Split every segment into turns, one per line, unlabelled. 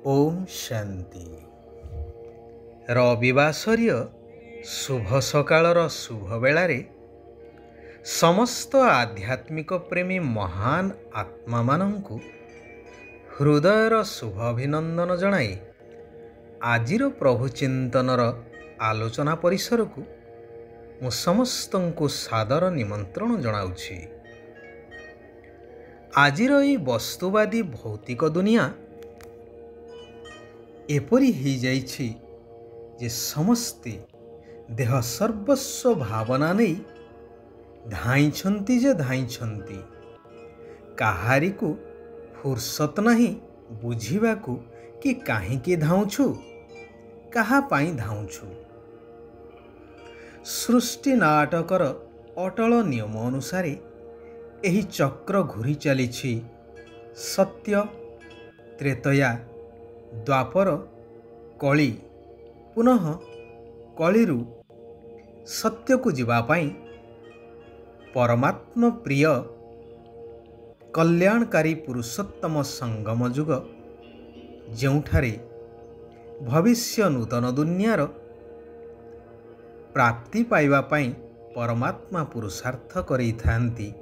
ओम शांति। रविवासरीय शुभ सकाळर शुभ बेलारे समस्त आध्यात्मिक प्रेमी महान आत्मा मानंकु हृदयर शुभ अभिनंदन जणाई आजिर प्रभु चिंतनर आलोचना परिसर को मु समस्तंकु सादर निमंत्रण जणाउछि। आजिर ई वस्तुवादी भौतिक दुनिया एपरी ही जाइछि जे समस्ते देह सर्वस्व भावना नहीं धाइछंती जे धाइछंती, काहारी को फुर्सत नहीं बुझिबाकू कि काहींकी धाउछु कहा पाई धाउछु। सृष्टि नाटकर अटल नियम अनुसार एही चक्र घूरी चलीछि। सत्य त्रेतया द्वापर कली पुनः कलिरु सत्य को जीवापाई परमात्म प्रिय कल्याणकारी पुरुषोत्तम संगम जुग जेउठारे भविष्य नूतन दुनियार प्राप्ति पाइबा पाई परमात्मा पुरुषार्थ करै थांती।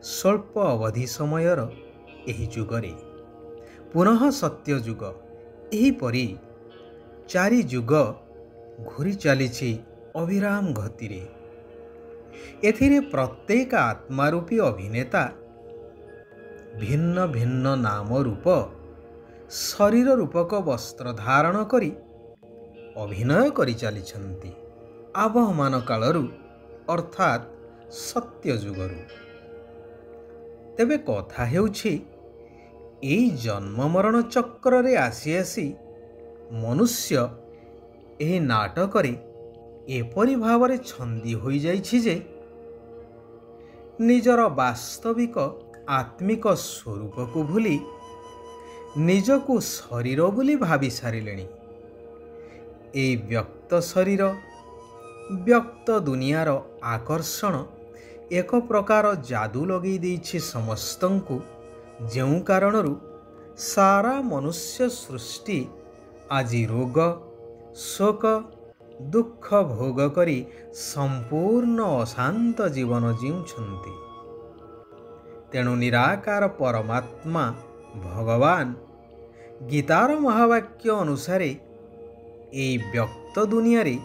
स्वल्प अवधि समयर एही जुगरे पुनः सत्य युग एहीपरि चारि युग घूरी चलीछि अविराम गतिरे। एथिरे प्रत्येक आत्मारूपी अभिनेता भिन्न भिन्न नाम रूप शरीर रूपक वस्त्र धारण करी अभिनय करी चलीछंती आबहमान कालरू अर्थात सत्य युगरू। तेबे कथा हेउछि एई जन्म मरण चक्र रे आसी आसी मनुष्य एही नाटकरे एपरि भावरे छंदी होई जाइछि जे निजर वास्तविक आत्मिक स्वरूप को भूली निजको शरीर बोली भावी सारिलेणी। एई व्यक्त शरीर व्यक्त दुनियार आकर्षण एक प्रकार जादू लगे देइछि समस्तंकु, जेउ कारणरू सारा मनुष्य सृष्टि आजि रोग शोक दुख भोग करी संपूर्ण अशांत जीवन जीउछंती। तेणु निराकार परमात्मा भगवान गीतार महावाक्य अनुसार एई व्यक्त दुनिया रे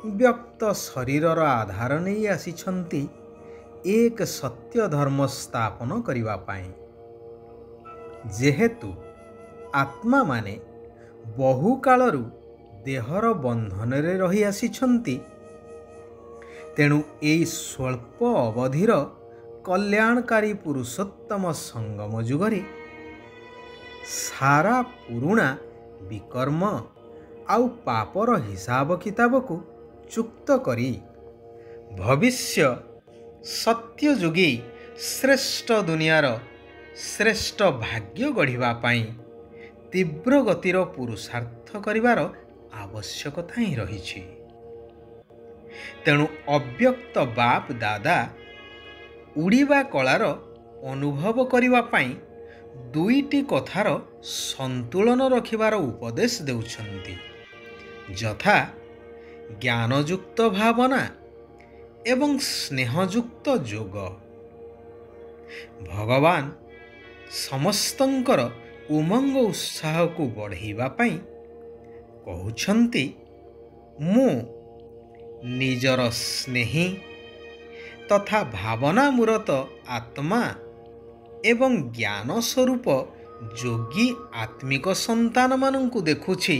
व्यक्त शरीरर आधार नहीं आसिछंती एक सत्य धर्म स्थापन करिवा पाई। जेहेतु आत्मा माने बहु कालरू देहर बंधन रे रही आसिछंती, तेणु एई स्वल्प अवधिर कल्याणकारी पुरुषोत्तम संगम जुगरे सारा पुरुणा विकर्म आउ पापर हिसाब किताब को चुक्त करी भविष्य सत्य जुगी श्रेष्ठ दुनियार श्रेष्ठ भाग्य गढ़िबा पाई तीव्र गतिर पुरुषार्थ करिवार आवश्यकता ही रहिछि। तेणु अव्यक्त बाप दादा उड़ीबा कलार अनुभव करिबा पाई दुईटी कथार संतुलन रखिबार उपदेश देउछंती, यथा ज्ञानयुक्त भावना एवं स्नेहयुक्त जोग। भगवान समस्तंकर उमंग उत्साह को बढ़ाइबा पाई कहउछंती, मु निजर स्नेही तथा भावना मूरत आत्मा एवं ज्ञान स्वरूप जोगी आत्मिक संतान मानंकु देखुछि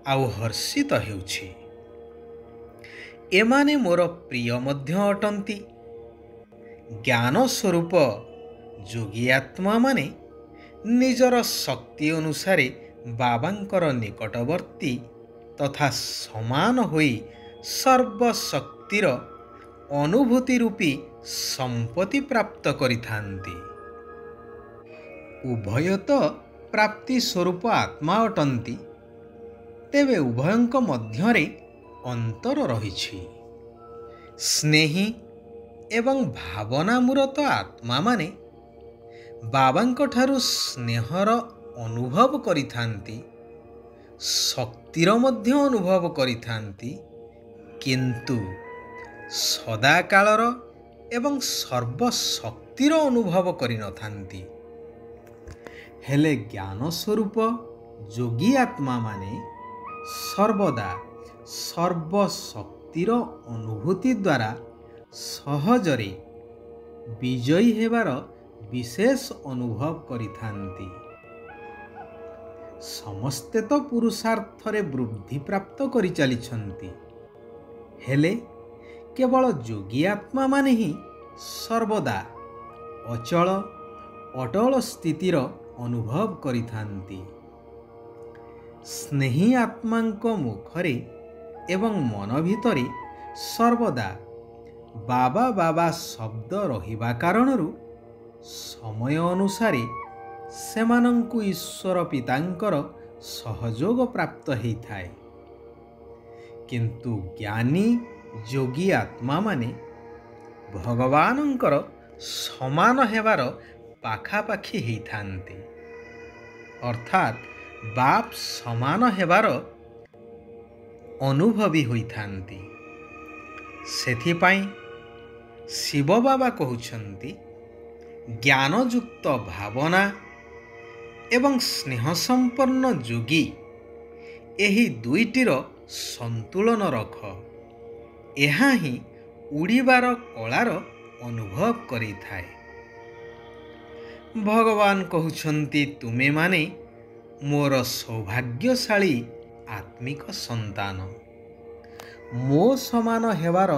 आउ हर्षित हेउछि। एमाने मोर प्रिय मध्य अटंती। ज्ञान स्वरूप जोगी आत्मा माने निजर शक्ति अनुसारे बाबांकर निकटवर्ती तथा समान होई सर्वशक्तिर अनुभूति रूपी संपत्ति प्राप्त करिथांती। उभय तो प्राप्ति स्वरूप आत्मा अटंती, तेबे उभयंक मध्यरे अंतर रहिछि। स्नेही एवं भावना मूरत आत्मा माने बाबांक ठारू स्नेहर ଅନୁଭବ କରିଥାନ୍ତି, ଶକ୍ତିର ମଧ୍ୟ ଅନୁଭବ କରିଥାନ୍ତି, କିନ୍ତୁ ସଦାକାଳର ଏବଂ ସର୍ବଶକ୍ତିର ଅନୁଭବ କରିନଥାନ୍ତି। ହେଲେ ଜ୍ଞାନ ସ୍ୱରୂପ ଯୋଗୀ ଆତ୍ମାମାନେ ସର୍ବଦା ସର୍ବଶକ୍ତିର ଅନୁଭୂତି ଦ୍ୱାରା ସହଜରେ ବିଜୟୀ ହେବାର ବିଶେଷ ଅନୁଭବ କରିଥାନ୍ତି। ସମସ୍ତେ ତ ପୁରୁଷାର୍ଥରେ ବୃଦ୍ଧି ପ୍ରାପ୍ତ କରିଚାଲିଛନ୍ତି, ହେଲେ କେବଳ ଯୋଗୀ ଆତ୍ମାମାନେ ହିଁ ସର୍ବଦା ଅଚଳ ଅଟଳ ସ୍ଥିତିର ଅନୁଭବ କରିଥାନ୍ତି। ସ୍ନେହୀ ଆତ୍ମାଙ୍କ ମୁଖରେ ଏବଂ ମନ ଭିତରେ ସର୍ବଦା ବାବା ବାବା ଶବ୍ଦ ରହିବା କାରଣରୁ ସମୟ ଅନୁସାରେ ସେମାନଙ୍କୁ ଈଶ୍ୱର ପିତାଙ୍କର ସହଯୋଗ ପ୍ରାପ୍ତ ହୋଇଥାଏ। କିନ୍ତୁ ଜ୍ଞାନୀ ଯୋଗୀ ଆତ୍ମାମାନେ ଭଗବାନଙ୍କର ସମାନ ହେବାର ପାଖାପାଖି ହେଇଥାନ୍ତି, ଅର୍ଥାତ୍ ବାପ୍ ସମାନ ହେବାର ଅନୁଭବୀ ହୋଇଥାନ୍ତି। ସେଥିପାଇଁ ଶିବ ବାବା କହୁଛନ୍ତି, ଜ୍ଞାନଯୁକ୍ତ ଭାବନା ଏବଂ ସ୍ନେହ ସମ୍ପନ୍ନ ଯୋଗୀ ଏହି ଦୁଇଟିର ସନ୍ତୁଳନ ରଖ। ଏହା ହିଁ ଉଡ଼ିବାର କଳାର ଅନୁଭବ କରିଥାଏ। ଭଗବାନ କହୁଛନ୍ତି, ତୁମେମାନେ ମୋର ସୌଭାଗ୍ୟଶାଳୀ ଆତ୍ମିକ ସନ୍ତାନ। ମୋ ସମାନ ହେବାର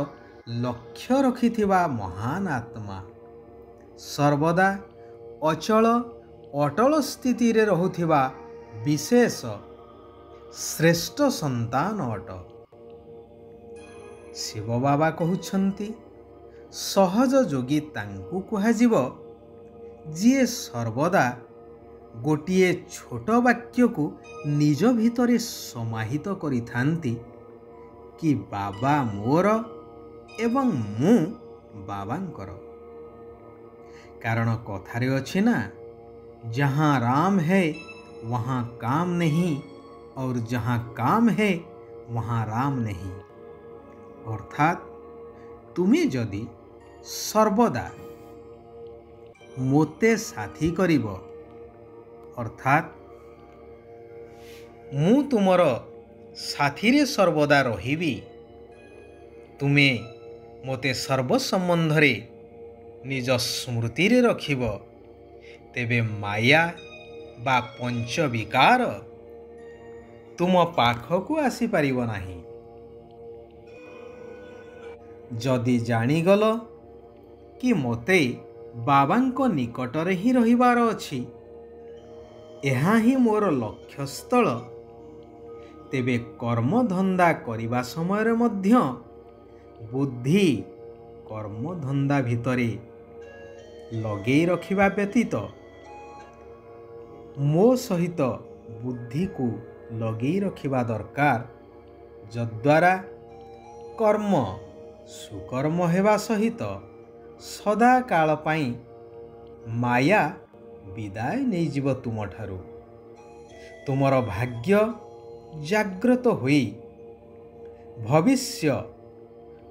ଲକ୍ଷ୍ୟ ରଖିଥିବା ମହାନ ଆତ୍ମା, ସର୍ବଦା ଅଚଳ ଅଟଳ ସ୍ଥିତିରେ ରହୁଥିବା ବିଶେଷ ଶ୍ରେଷ୍ଠ ସନ୍ତାନ ଅଟ। ଶିବ ବାବା କହୁଛନ୍ତି, ସହଜ ଯୋଗୀ ତାଙ୍କୁ କୁହାଯିବ ଯିଏ ସର୍ବଦା ଗୋଟିଏ ଛୋଟ ବାକ୍ୟକୁ ନିଜ ଭିତରେ ସମାହିତ କରିଥାନ୍ତି କି ବାବା ମୋର ଏବଂ ମୁଁ ବାବାଙ୍କର। କାରଣ କଥାରେ ଅଛି ନା, जहाँ राम है वहाँ काम नहीं और जहाँ काम है वहाँ राम नहीं। अर्थात तुमे जदि सर्वदा मोते साथी करिब, अर्थात मु तुमर साथी रे सर्वदा रहिबी, तुमे मोते सर्व संबंधरे निज स्मृति रे रखिब, तेबे माया बा पंच विकार तुम पाखकु आसी पारिब नाही। जदि जानिगल कि मोते बाबांको निकटरे ही रहिबार अछि, एहा ही मोर लक्ष्यस्थल, तेबे कर्मधंदा करिबा समय मध्य बुद्धि कर्मधंदा भितरे लगेई रखिबा व्यतीत मो सहित बुद्धि को लगेई रखिबा दरकार, जद्वारा कर्म सुकर्म हेबा सहित सदा काल पाई माया विदाय नहीं जीव तुमठारु। तुमर भाग्य जाग्रत होई भविष्य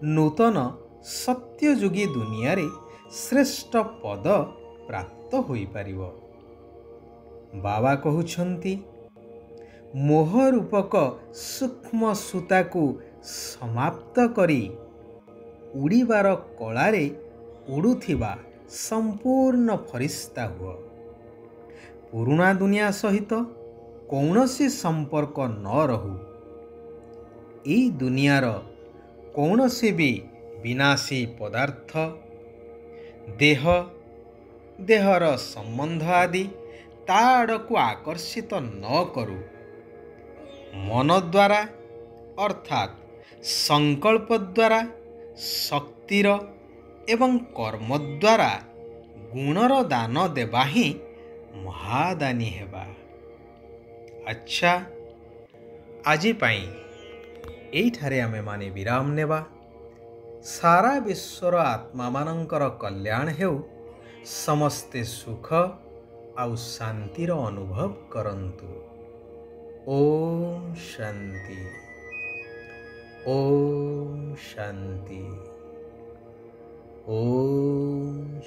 नूतन सत्ययुगी दुनिया रे श्रेष्ठ पद प्राप्त होई पारिबो। बाबा कहउछंती, मोह रूपक सूक्ष्म सूता को समाप्त करी उड़ीबार कलारे उड़ुथिबा संपूर्ण फरिश्ता हुआ। पुराना दुनिया सहित कौनसी संपर्क न रहू। ई दुनियार कौनसी भी विनाशी पदार्थ देह देहर संबंध आदि ता आड़कू आकर्षित न करू। मन द्वारा अर्थात संकल्प द्वारा शक्तिर एवं कर्म द्वारा गुणर दान देवा ही महादानी हेबा। अच्छा, आजी पाई एठारे आमे माने विराम नेबा। सारा विश्वर आत्मा मानंकर कल्याण हेउ, समस्ते सुख ଆଉ ଶାନ୍ତିର ଅନୁଭବ କରନ୍ତୁ। ଓମ୍ ଶାନ୍ତି। ଓମ୍ ଶାନ୍ତି। ଓମ୍